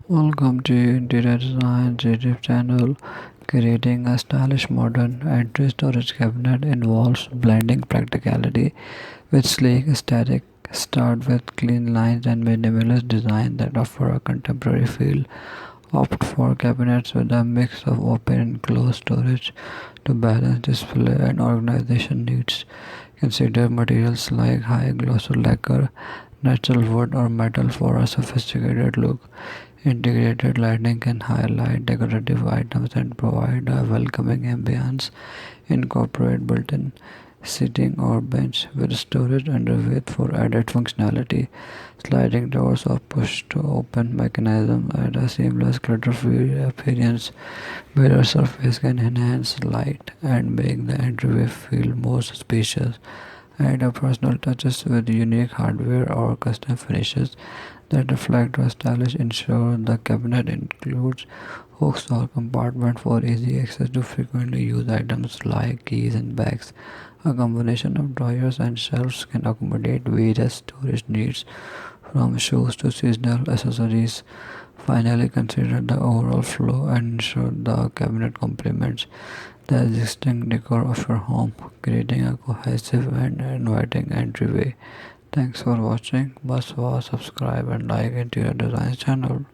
Welcome to Interior Design's YouTube channel. Creating a stylish modern entry storage cabinet involves blending practicality with sleek aesthetic. Start with clean lines and minimalist design that offer a contemporary feel. Opt for cabinets with a mix of open and closed storage to balance display and organization needs. Consider materials like high gloss lacquer, natural wood, or metal for a sophisticated look. Integrated lighting can highlight decorative items and provide a welcoming ambience. Incorporate built-in seating or bench with storage underneath for added functionality. Sliding doors or push-to-open mechanism add a seamless clutter-free appearance. Mirror surface can enhance light and make the entryway feel more spacious. Add a personal touches with unique hardware or custom finishes that reflect your stylish. Ensure the cabinet includes hooks or compartment for easy access to frequently used items like keys and bags. A combination of drawers and shelves can accommodate various storage needs from shoes to seasonal accessories. Finally, consider the overall flow and ensure the cabinet complements the existing decor of your home, creating a cohesive and inviting entryway. Thanks for watching. Must watch, subscribe and like Interior Design channel.